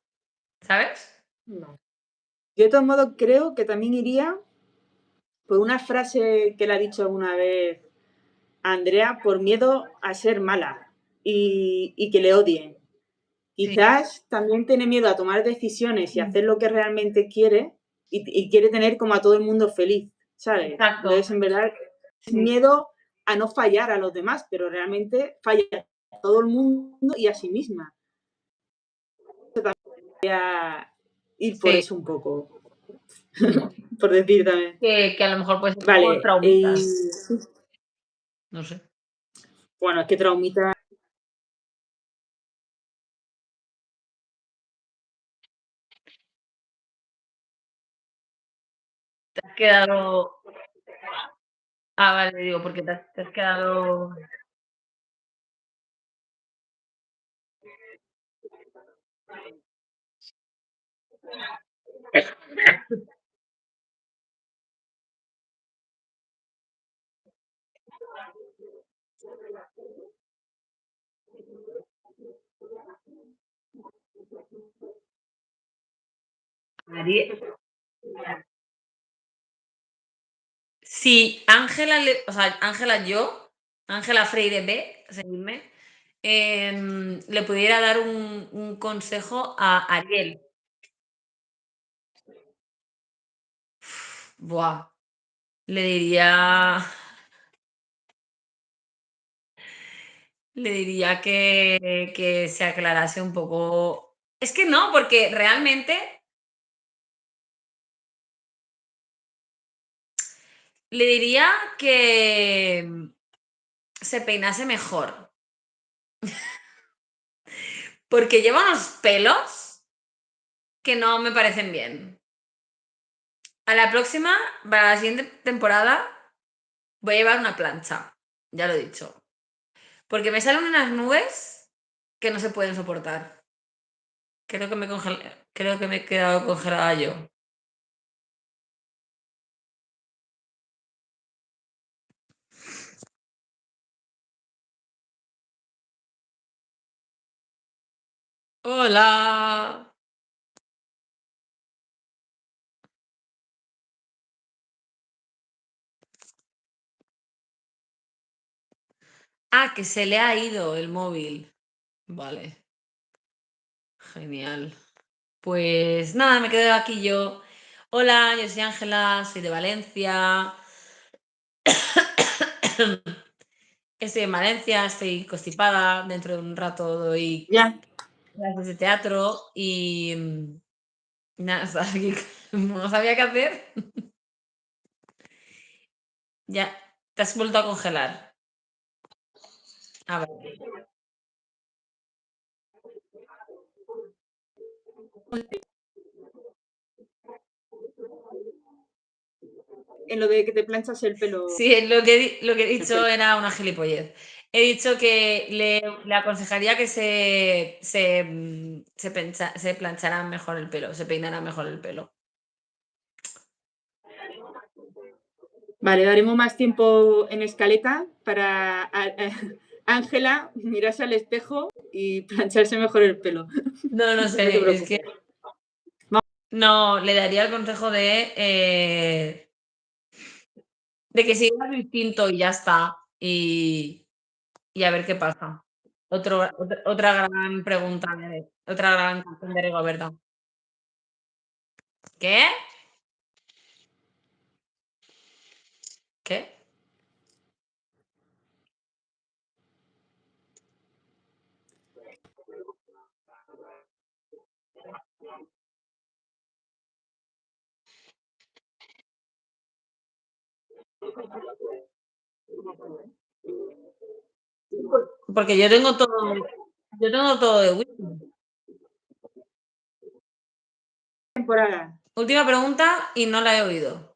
Speaker 2: ¿Sabes?
Speaker 1: No. Yo de todos modos creo que también iría por una frase que le ha dicho alguna vez a Andrea, por miedo a ser mala y que le odien.
Speaker 2: Sí,
Speaker 1: Quizás también tiene miedo a tomar decisiones y hacer lo que realmente quiere y quiere tener como a todo el mundo feliz, ¿sabes?
Speaker 2: exacto.
Speaker 1: Entonces, en verdad, es
Speaker 2: Sí.
Speaker 1: miedo a no fallar a los demás, pero realmente falla a todo el mundo y a sí misma. a ir por
Speaker 2: Sí.
Speaker 1: eso un poco. Por decir también.
Speaker 2: Que a lo mejor puede ser por
Speaker 1: Vale,
Speaker 2: traumitas. No sé.
Speaker 1: bueno, es que traumita.
Speaker 2: Te has quedado. Ah, vale, digo, porque te has quedado. Si Ángela, o sea, Ángela Freire B, seguidme, le pudiera dar un consejo a Ariel. Buah, le diría. Le diría que se aclarase un poco. Es que no, porque realmente le diría que se peinase mejor. Porque lleva unos pelos que no me parecen bien. A la próxima, para la siguiente temporada, voy a llevar una plancha. Ya lo he dicho. Porque me salen unas nubes que no se pueden soportar. Creo que me he quedado congelada yo. Hola. Ah, que se le ha ido el móvil. Vale. Genial. Pues nada, me quedo aquí yo. Hola, yo soy Ángela, soy de Valencia. Estoy en Valencia, estoy constipada. Dentro de un rato doy
Speaker 1: Ya.
Speaker 2: clases de teatro y nada, estaba aquí, no sabía qué hacer. Ya, te has vuelto a congelar. Ah, vale.
Speaker 1: En lo de que te planchas el pelo.
Speaker 2: Sí, lo que he dicho era una gilipollez. He dicho que le aconsejaría que se planchara mejor el pelo, se peinara mejor el pelo.
Speaker 1: Vale, daremos más tiempo en escaleta para Ángela mirarse al espejo y plancharse mejor el pelo.
Speaker 2: No, no
Speaker 1: No te
Speaker 2: sé, es
Speaker 1: preocupes.
Speaker 2: que no, le daría el consejo de que siga su instinto y ya está. Y a ver qué pasa. Otra gran pregunta, otra gran canción de Rigoberta. ¿Qué? ¿Qué? Porque yo tengo todo de Whitney.
Speaker 1: Temporada.
Speaker 2: Última pregunta y no la he oído.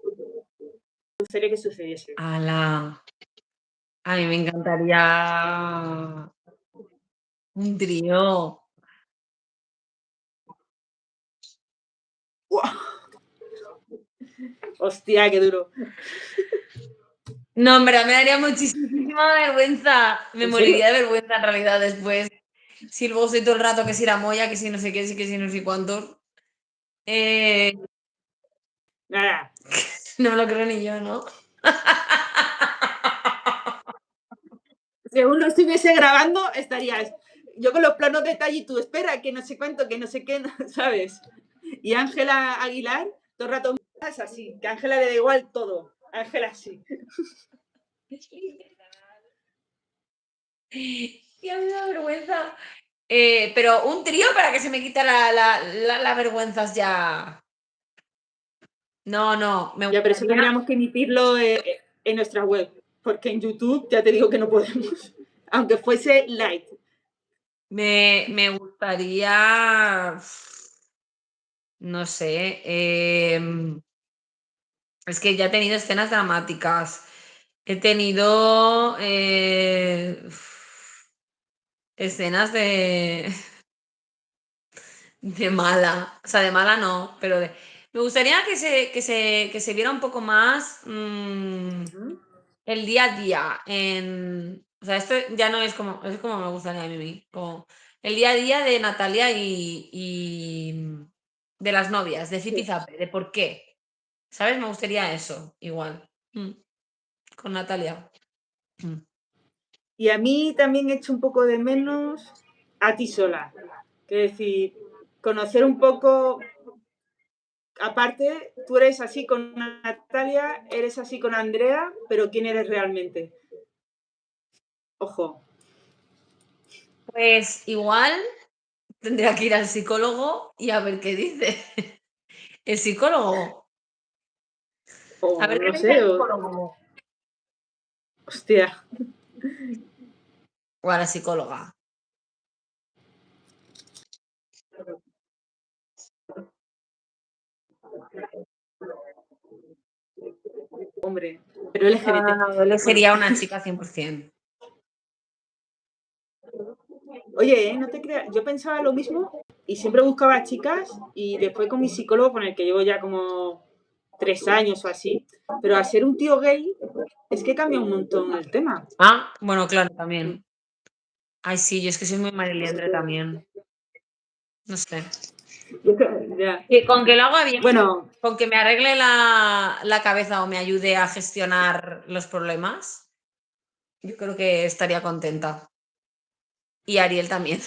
Speaker 1: Me gustaría que sucediese.
Speaker 2: ¡Hala! A mí me encantaría un trío.
Speaker 1: ¡Guau! Hostia, qué duro.
Speaker 2: No, en verdad me daría muchísima vergüenza. Me
Speaker 1: ¿En serio?
Speaker 2: moriría de vergüenza en realidad después. Si luego soy todo el rato que si la molla, que si no sé qué, que si no sé cuántos.
Speaker 1: Nada.
Speaker 2: No me lo creo ni yo, ¿no?
Speaker 1: Según lo estuviese grabando, estarías yo con los planos de detalle y tú, espera, que no sé cuánto, que no sé qué, ¿sabes? Y Ángela Aguilar, todo el rato es así, que a Ángela le da igual todo. Ángela sí.
Speaker 2: Y a mí me da vergüenza. Pero un trío para que se me quita las vergüenzas ya. No, me
Speaker 1: Ya, pero eso
Speaker 2: gustaría,
Speaker 1: tendríamos que emitirlo en nuestra web, porque en YouTube ya te digo que no podemos, aunque fuese light.
Speaker 2: me gustaría, no sé, es que ya he tenido escenas dramáticas. He tenido escenas de mala. O sea, de mala no, pero me gustaría que se viera un poco más el día a día. O sea, esto ya no es como me gustaría a mí. Como el día a día de Natalia y de las novias, de Zipizape, de por qué. ¿Sabes? Me gustaría eso, igual. Con Natalia.
Speaker 1: Y a mí también echo un poco de menos a ti sola. Es decir, conocer un poco, aparte, tú eres así con Natalia, eres así con Andrea, pero ¿quién eres realmente? Ojo.
Speaker 2: Pues igual tendría que ir al psicólogo y a ver qué dice. El psicólogo. A
Speaker 1: O
Speaker 2: ver qué
Speaker 1: no
Speaker 2: me dice
Speaker 1: sé,
Speaker 2: el psicólogo.
Speaker 1: hostia.
Speaker 2: O a la psicóloga.
Speaker 1: Hombre, pero LGBT.
Speaker 2: No, él
Speaker 1: Bueno,
Speaker 2: sería una chica 100%.
Speaker 1: oye, no te creas, yo pensaba lo mismo y siempre buscaba chicas y después con mi psicólogo, con el que llevo ya como 3 años o así, pero al ser un tío gay es que cambia un montón el tema.
Speaker 2: Ah, bueno, claro, también. Ay, sí, yo es que soy muy mariliendre también. No sé.
Speaker 1: Ya.
Speaker 2: Con que lo haga bien,
Speaker 1: Bueno,
Speaker 2: con que me arregle la cabeza o me ayude a gestionar los problemas, yo creo que estaría contenta. Y Ariel también.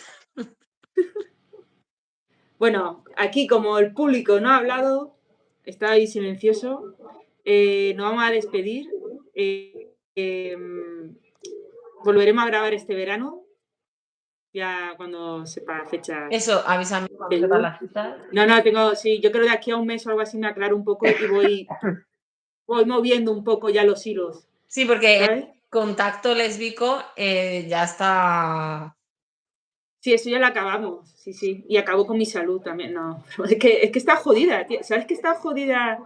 Speaker 1: bueno, aquí como el público no ha hablado, está ahí silencioso, nos vamos a despedir. Volveremos a grabar este verano, ya cuando sepa fechas.
Speaker 2: Eso, avísame cuando sepas las citas.
Speaker 1: No, tengo, sí, yo creo que de aquí a un mes o algo así me aclaro un poco y voy moviendo un poco ya los hilos,
Speaker 2: Sí, porque el
Speaker 1: ¿sabes?
Speaker 2: contacto lésbico ya está.
Speaker 1: Sí, eso ya lo acabamos, sí, sí. Y acabó con mi salud también, no. Es que está jodida, tío. ¿Sabes que está jodida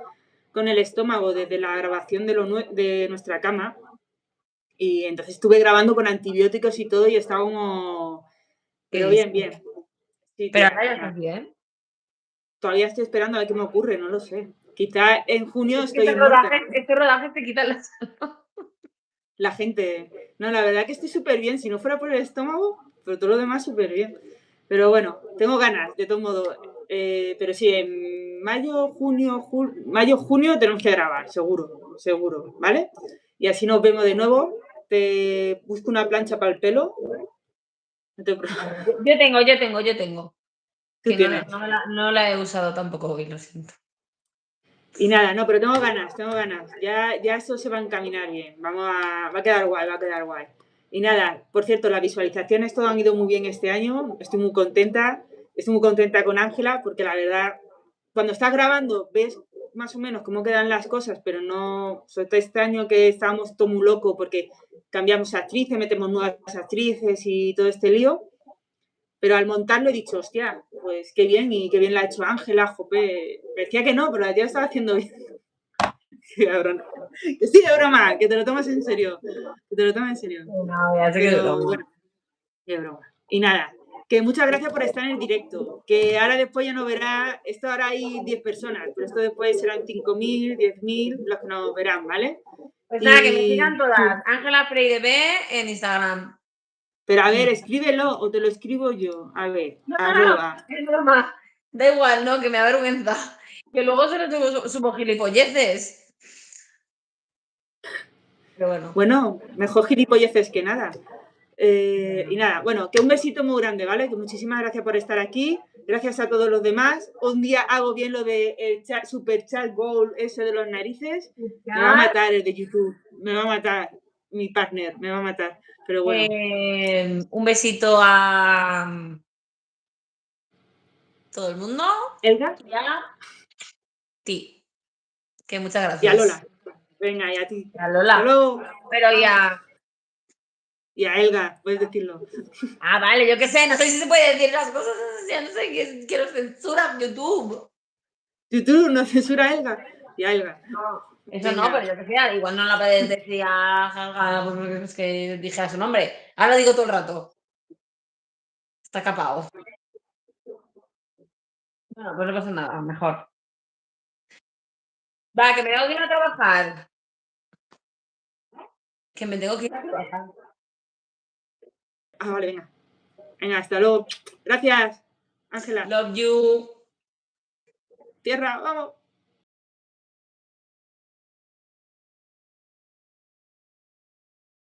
Speaker 1: con el estómago desde la grabación de nuestra cama? Y entonces estuve grabando con antibióticos y todo y estaba como...
Speaker 2: ¿Qué
Speaker 1: Pero
Speaker 2: dices?
Speaker 1: bien, bien. Sí,
Speaker 2: Pero
Speaker 1: tía.
Speaker 2: ahora ya estás bien.
Speaker 1: Todavía estoy esperando a ver qué me ocurre, no lo sé. Quizá en junio
Speaker 2: Es que
Speaker 1: estoy muerta.
Speaker 2: este rodaje te quita la salud.
Speaker 1: La gente... No, la verdad que estoy súper bien. Si no fuera por el estómago, pero todo lo demás súper bien. Pero bueno, tengo ganas, de todo modo. Pero sí, en mayo, junio tenemos que grabar, seguro, seguro, ¿vale? Y así nos vemos de nuevo. Te busco una plancha para el pelo. No te preocupes.
Speaker 2: Yo tengo.
Speaker 1: Tú
Speaker 2: Que
Speaker 1: tienes.
Speaker 2: no la he usado tampoco hoy, lo siento.
Speaker 1: Y nada, no, pero tengo ganas, tengo ganas. Ya esto se va a encaminar bien. Va a quedar guay, va a quedar guay. Y nada, por cierto, las visualizaciones todo han ido muy bien este año. Estoy muy contenta. Estoy muy contenta con Ángela porque la verdad, cuando estás grabando ves más o menos cómo quedan las cosas, pero no, sobre todo este año que estábamos todo muy loco porque cambiamos actrices, metemos nuevas actrices y todo este lío. Pero al montarlo he dicho, hostia, pues qué bien y qué bien la ha hecho Ángela, jope. Decía que no, pero la tía estaba haciendo bien. Qué cabrón. Que sí, de broma, que te lo tomas en serio. Que te lo tomas en serio.
Speaker 2: No, ya sé que es
Speaker 1: Pero
Speaker 2: broma.
Speaker 1: bueno, qué broma. Y nada, que muchas gracias por estar en el directo. Que ahora después ya no verá, esto ahora hay 10 personas, pero esto después serán 5.000, 10.000 los que nos verán, ¿vale?
Speaker 2: Pues nada, que me sigan
Speaker 1: Y,
Speaker 2: todas. Ángela Freire B en Instagram.
Speaker 1: pero a ver, escríbelo o te lo escribo yo. A ver,
Speaker 2: No,
Speaker 1: arroba.
Speaker 2: es broma. Da igual, no, que me avergüenza. Que luego solo subo gilipolleces. Pero bueno.
Speaker 1: Bueno, mejor gilipolleces que nada. Y nada, bueno, que un besito muy grande, ¿vale? Que muchísimas gracias por estar aquí. Gracias a todos los demás. Un día hago bien lo de el chat, super chat goal, ese de los narices. Me va a matar el de YouTube. Me va a matar mi partner, me va a matar. Pero bueno.
Speaker 2: Un besito a todo el mundo.
Speaker 1: ¿Elga?
Speaker 2: Ya. Sí. Que muchas
Speaker 1: Y a
Speaker 2: gracias.
Speaker 1: Lola. Venga, y a ti.
Speaker 2: A Lola.
Speaker 1: Hasta luego.
Speaker 2: Pero ya.
Speaker 1: Y a Elga, puedes decirlo.
Speaker 2: Ah, vale, yo qué sé, no sé si se puede decir las cosas, ya no sé, quiero censura en YouTube.
Speaker 1: YouTube no censura a Elga. Y a Elga.
Speaker 2: No, eso
Speaker 1: Venga.
Speaker 2: no, pero yo que sé, igual no la puedes decir a Jalga porque es que dijera su nombre. Ahora lo digo todo el rato. Está capado. Bueno, pues no pasa nada, mejor. Va, que me tengo que ir a trabajar. Que me tengo que ir a trabajar.
Speaker 1: Ah, vale, venga. Venga, hasta luego. Gracias, Ángela.
Speaker 2: Love you.
Speaker 1: Tierra, vamos.